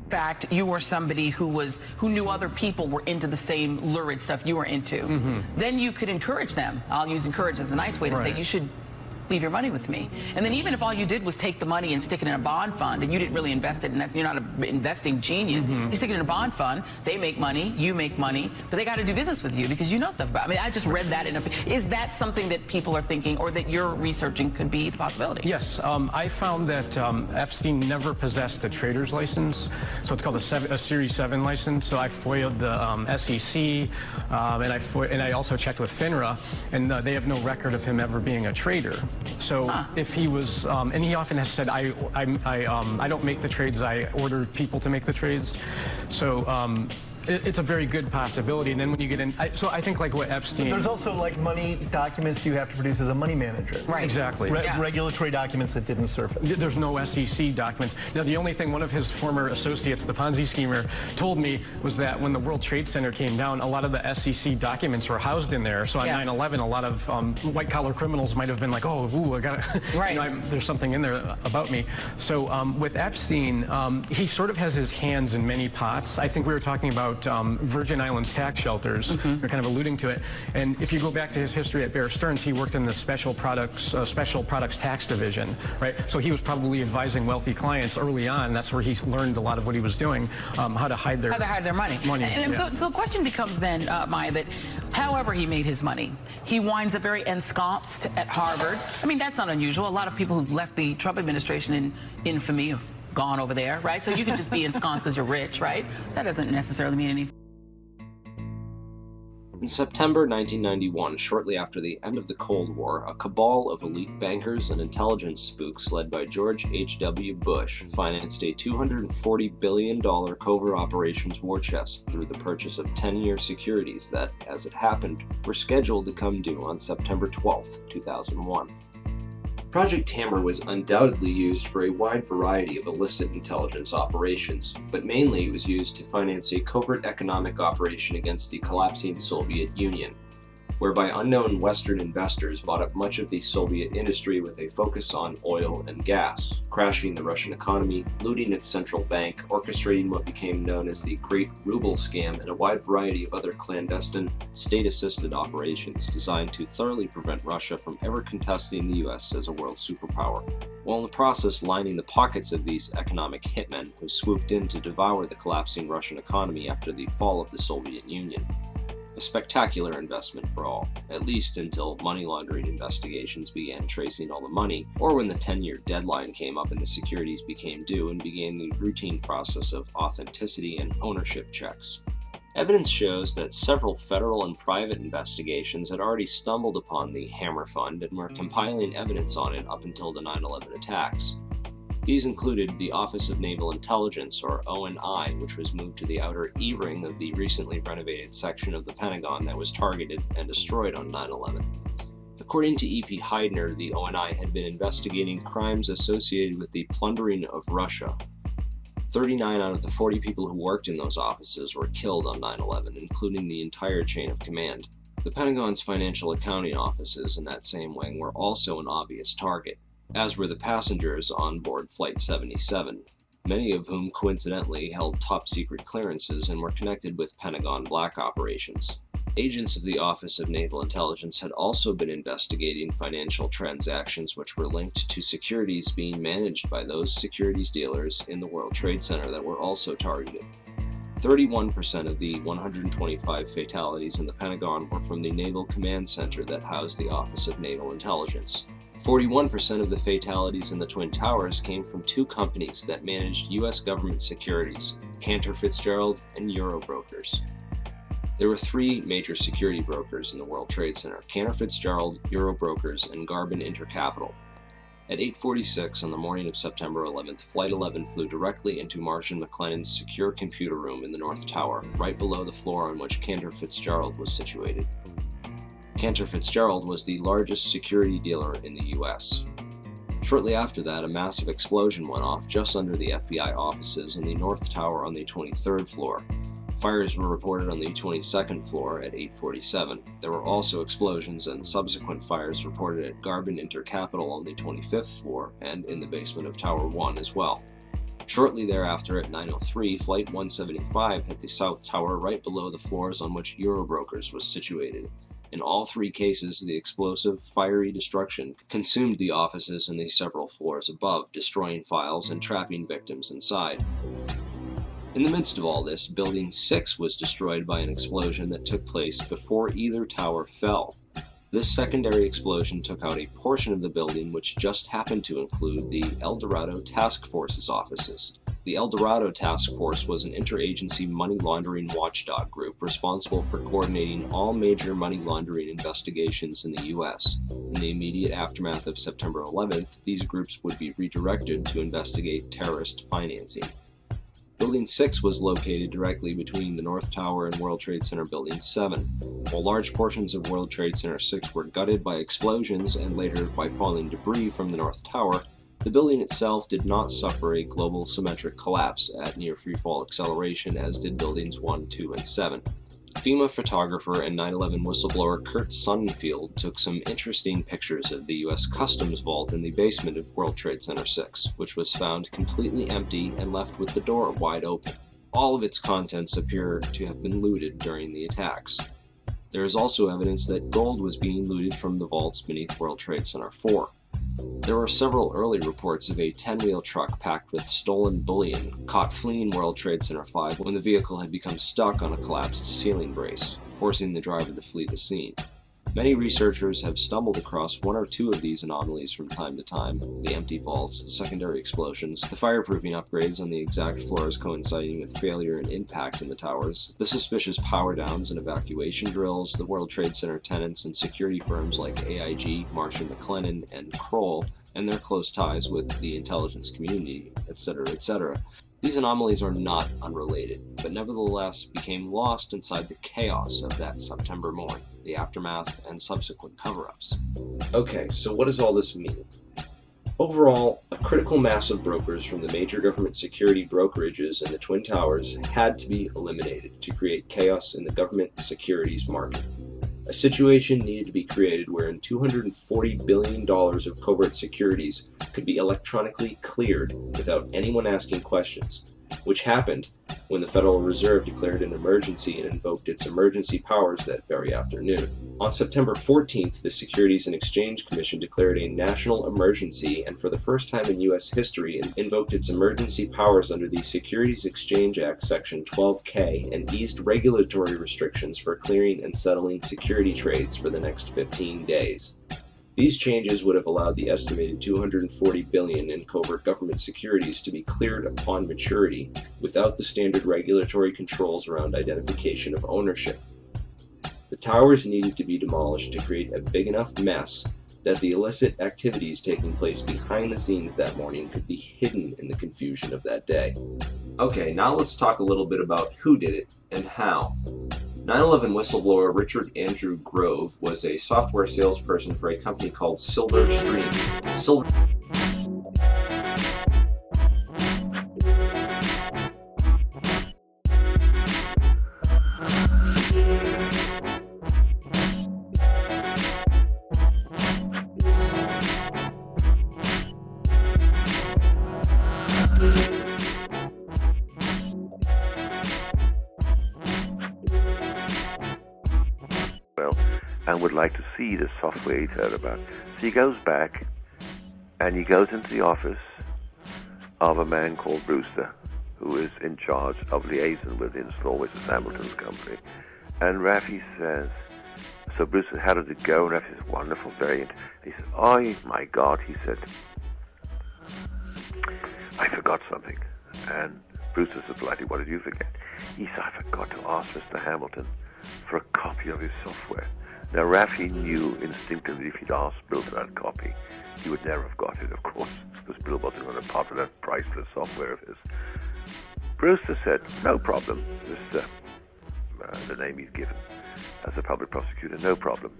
fact you were somebody who knew other people were into the same lurid stuff you were into, then you could encourage them. I'll use encourage as a nice way to say you should leave your money with me. And then even if all you did was take the money and stick it in a bond fund and you didn't really invest it, and you're not an investing genius, you stick it in a bond fund, they make money, you make money, but they got to do business with you because you know stuff about it. I mean, I just read that is that something that people are thinking or that you're researching could be the possibility? Yes, I found that Epstein never possessed a trader's license, so it's called a Series 7 license. So I FOIA'd the SEC, and I also checked with FINRA, and they have no record of him ever being a trader. So if he was, and he often has said, I don't make the trades, I order people to make the trades. So it's a very good possibility. And then when you get in, so I think like what Epstein. But there's also like money documents you have to produce as a money manager. Right. Exactly. Regulatory documents that didn't surface. There's no SEC documents. Now, the only thing one of his former associates, the Ponzi schemer, told me was that when the World Trade Center came down, a lot of the SEC documents were housed in there. So on 9/11, a lot of white-collar criminals might have been like, oh, ooh, I got to, there's something in there about me. So with Epstein, he sort of has his hands in many pots. I think we were talking about Virgin Islands tax shelters. You're kind of alluding to it. And if you go back to his history at Bear Stearns, he worked in the special products tax division, right? So he was probably advising wealthy clients early on. That's where he learned a lot of what he was doing, how to hide their money. So the question becomes then, Maya, that however he made his money, he winds up very ensconced at Harvard. I mean, that's not unusual. A lot of people who've left the Trump administration in infamy have gone over there, right? So you can just be ensconced because you're rich, right? That doesn't necessarily mean anything. In September 1991, shortly after the end of the Cold War, a cabal of elite bankers and intelligence spooks led by George H.W. Bush financed a $240 billion covert operations war chest through the purchase of 10-year securities that, as it happened, were scheduled to come due on September 12, 2001. Project Hammer was undoubtedly used for a wide variety of illicit intelligence operations, but mainly it was used to finance a covert economic operation against the collapsing Soviet Union, whereby unknown Western investors bought up much of the Soviet industry with a focus on oil and gas, crashing the Russian economy, looting its central bank, orchestrating what became known as the Great Ruble Scam, and a wide variety of other clandestine, state-assisted operations designed to thoroughly prevent Russia from ever contesting the US as a world superpower, while in the process lining the pockets of these economic hitmen who swooped in to devour the collapsing Russian economy after the fall of the Soviet Union. A spectacular investment for all, at least until money laundering investigations began tracing all the money, or when the 10-year deadline came up and the securities became due and began the routine process of authenticity and ownership checks. Evidence shows that several federal and private investigations had already stumbled upon the Hammer Fund and were compiling evidence on it up until the 9/11 attacks. These included the Office of Naval Intelligence, or ONI, which was moved to the outer E-ring of the recently renovated section of the Pentagon that was targeted and destroyed on 9/11. According to E.P. Heidner, the ONI had been investigating crimes associated with the plundering of Russia. 39 out of the 40 people who worked in those offices were killed on 9/11, including the entire chain of command. The Pentagon's financial accounting offices in that same wing were also an obvious target, as were the passengers on board Flight 77, many of whom coincidentally held top-secret clearances and were connected with Pentagon black operations. Agents of the Office of Naval Intelligence had also been investigating financial transactions which were linked to securities being managed by those securities dealers in the World Trade Center that were also targeted. 31% of the 125 fatalities in the Pentagon were from the Naval Command Center that housed the Office of Naval Intelligence. 41% of the fatalities in the Twin Towers came from two companies that managed U.S. government securities, Cantor Fitzgerald and Eurobrokers. There were three major security brokers in the World Trade Center: Cantor Fitzgerald, Eurobrokers, and Garbin Intercapital. At 8:46 on the morning of September 11th, Flight 11 flew directly into Marshall McLennan's secure computer room in the North Tower, right below the floor on which Cantor Fitzgerald was situated. Cantor Fitzgerald was the largest security dealer in the U.S. Shortly after that, a massive explosion went off just under the FBI offices in the North Tower on the 23rd floor. Fires were reported on the 22nd floor at 8:47. There were also explosions and subsequent fires reported at Garbin Intercapital on the 25th floor and in the basement of Tower 1 as well. Shortly thereafter, at 9:03, Flight 175 hit the South Tower right below the floors on which Eurobrokers was situated. In all three cases, the explosive, fiery destruction consumed the offices and the several floors above, destroying files and trapping victims inside. In the midst of all this, Building 6 was destroyed by an explosion that took place before either tower fell. This secondary explosion took out a portion of the building which just happened to include the El Dorado Task Force's offices. The El Dorado Task Force was an interagency money laundering watchdog group responsible for coordinating all major money laundering investigations in the U.S. In the immediate aftermath of September 11th, these groups would be redirected to investigate terrorist financing. Building 6 was located directly between the North Tower and World Trade Center Building 7. While large portions of World Trade Center 6 were gutted by explosions and later by falling debris from the North Tower, the building itself did not suffer a global symmetric collapse at near freefall acceleration as did Buildings 1, 2, and 7. FEMA photographer and 9/11 whistleblower Kurt Sonnenfeld took some interesting pictures of the U.S. Customs vault in the basement of World Trade Center 6, which was found completely empty and left with the door wide open. All of its contents appear to have been looted during the attacks. There is also evidence that gold was being looted from the vaults beneath World Trade Center 4. There were several early reports of a 10-wheel truck packed with stolen bullion caught fleeing World Trade Center 5 when the vehicle had become stuck on a collapsed ceiling brace, forcing the driver to flee the scene. Many researchers have stumbled across one or two of these anomalies from time to time: the empty vaults, the secondary explosions, the fireproofing upgrades on the exact floors coinciding with failure and impact in the towers, the suspicious power downs and evacuation drills, the World Trade Center tenants and security firms like AIG, Marsh & McLennan, and Kroll, and their close ties with the intelligence community, etc., etc. These anomalies are not unrelated, but nevertheless became lost inside the chaos of that September morning, the aftermath, and subsequent cover-ups. Okay, so what does all this mean? Overall, a critical mass of brokers from the major government security brokerages in the Twin Towers had to be eliminated to create chaos in the government securities market. A situation needed to be created wherein $240 billion of covert securities could be electronically cleared without anyone asking questions, which happened when the Federal Reserve declared an emergency and invoked its emergency powers that very afternoon. On September 14th, the Securities and Exchange Commission declared a national emergency and for the first time in U.S. history invoked its emergency powers under the Securities Exchange Act Section 12K and eased regulatory restrictions for clearing and settling security trades for the next 15 days. These changes would have allowed the estimated $240 billion in covert government securities to be cleared upon maturity without the standard regulatory controls around identification of ownership. The towers needed to be demolished to create a big enough mess that the illicit activities taking place behind the scenes that morning could be hidden in the confusion of that day. Okay, now let's talk a little bit about who did it and how. 9/11 whistleblower Richard Andrew Grove was a software salesperson for a company called Silver Stream. And would like to see the software he'd heard about. So he goes back and he goes into the office of a man called Brewster, who is in charge of liaison with Install, which is Hamilton's company. And Rafi says, so Brewster says, how did it go? And Rafi says, wonderful, very interesting. He says, oh my God, he said, I forgot something. And Brewster said politely, what did you forget? He said, I forgot to ask Mr. Hamilton for a copy of his software. Now, Rafi knew instinctively if he'd asked Bill for that copy, he would never have got it, of course, because Bill wasn't going to part with that priceless software of his. Brewster said, no problem, Mr. The name he'd given as a public prosecutor, no problem.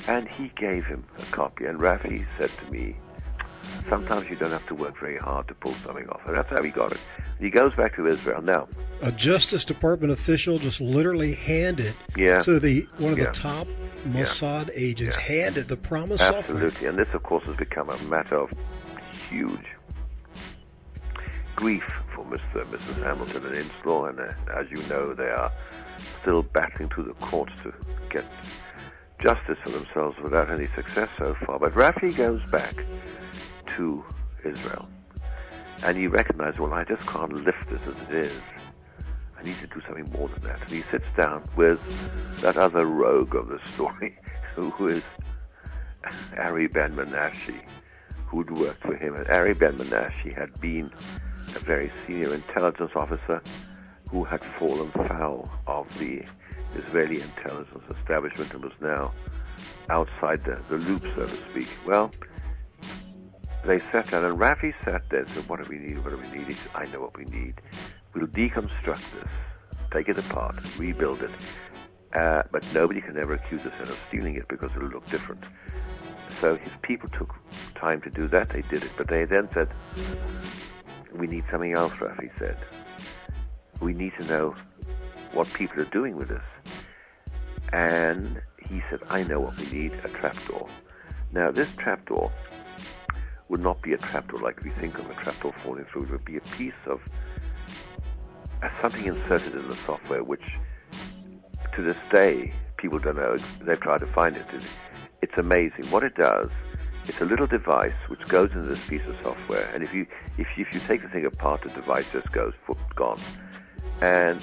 And he gave him a copy, and Rafi said to me, sometimes you don't have to work very hard to pull something off, and that's how he got it. He goes back to Israel now. A Justice Department official just literally handed to one of the top Mossad agents, handed the promised software. Absolutely, and this, of course, has become a matter of huge, grief for Mr. and Mrs. Hamilton and Inslaw, and as you know, they are still battling through the courts to get justice for themselves without any success so far. But Rafi goes back to Israel, and he recognizes, well, I just can't lift this as it is. I need to do something more than that. And he sits down with that other rogue of the story, who is Ari Ben Menashe, who'd worked for him. And Ari Ben Menashe had been a very senior intelligence officer who had fallen foul of the Israeli intelligence establishment and was now outside the loop, so to speak. Well, they sat down, and Rafi sat there and said, what do we need? What do we need? He said, I know what we need. We'll deconstruct this, take it apart, rebuild it. But nobody can ever accuse us of stealing it because it'll look different. So his people took time to do that. They did it. But they then said, we need something else, Rafi said. We need to know what people are doing with this. And he said, I know what we need, a trapdoor. Now, this trapdoor would not be a trapdoor like we think of a trapdoor falling through. It would be a piece of something inserted in the software, which to this day, people don't know. They've tried to find it. It's amazing. What it does, it's a little device which goes into this piece of software. And if you take the thing apart, the device just goes, gone. And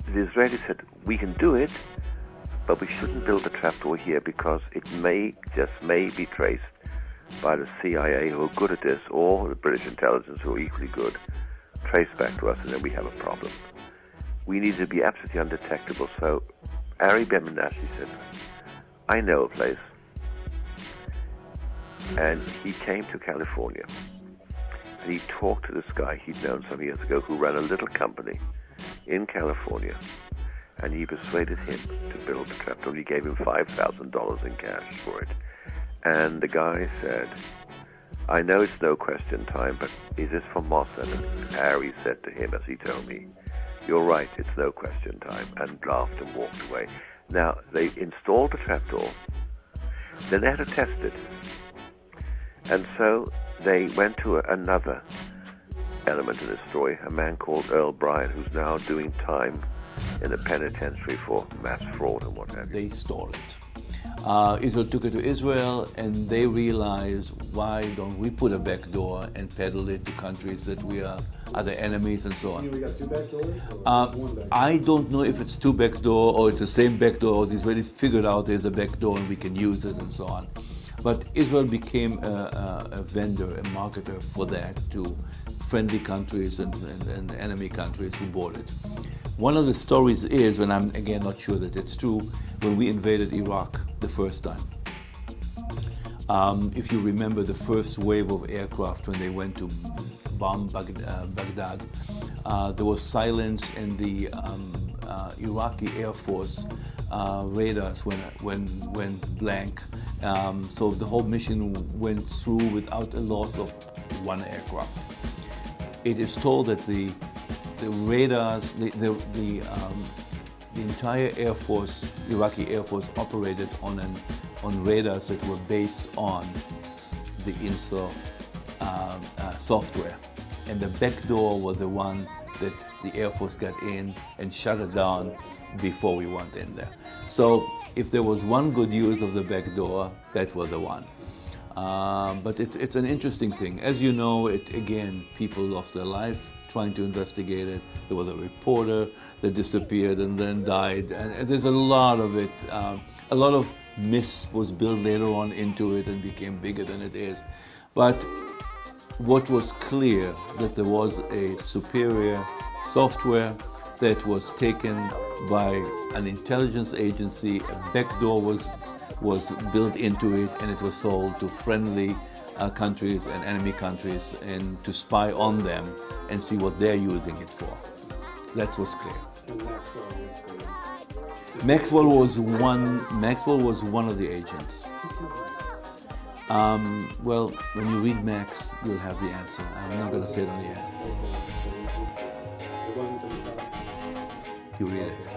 the Israelis said, we can do it, but we shouldn't build a trapdoor here because it may be traced by the CIA, who are good at this, or the British intelligence, who are equally good, traced back to us, and then we have a problem. We need to be absolutely undetectable. So Ari Ben Menashe said, I know a place. And he came to California, and he talked to this guy he'd known some years ago who ran a little company in California, and he persuaded him to build the trapdoor. He gave him $5,000 in cash for it. And the guy said, I know it's no question time, but is this for Mossad? And Harry said to him, as he told me, you're right, it's no question time, and laughed and walked away. Now, they installed the trapdoor, then they had to test it. And so they went to another element in the story, a man called Earl Bryan, who's now doing time in a penitentiary for mass fraud and what have you. They stole it. Israel took it to Israel, and they realized, why don't we put a back door and peddle it to countries that we are the enemies and so on. We got two back doors? Or one back door? I don't know if it's two back door or it's the same back door, or the Israelis figured out there's a back door and we can use it and so on. But Israel became a vendor, a marketer for that to friendly countries and enemy countries who bought it. One of the stories is, and I'm again not sure that it's true, when we invaded Iraq the first time. If you remember the first wave of aircraft when they went to bomb Baghdad, there was silence in the Iraqi Air Force radars went blank. So the whole mission went through without a loss of one aircraft. It is told that the radars, the entire Air Force, Iraqi Air Force, operated on radars that were based on the INSA software, and the back door was the one that the Air Force got in and shut it down before we went in there. So if there was one good use of the back door, that was the one. But it's an interesting thing. As you know, people lost their life trying to investigate it. There was a reporter that disappeared and then died, and there's a lot of it. A lot of myths was built later on into it and became bigger than it is. But what was clear, that there was a superior software that was taken by an intelligence agency. A backdoor was built into it, and it was sold to friendly countries and enemy countries, and to spy on them and see what they're using it for. That was clear. Maxwell was one of the agents. Well, when you read Max, you'll have the answer. I'm not going to say it on the air. You read it.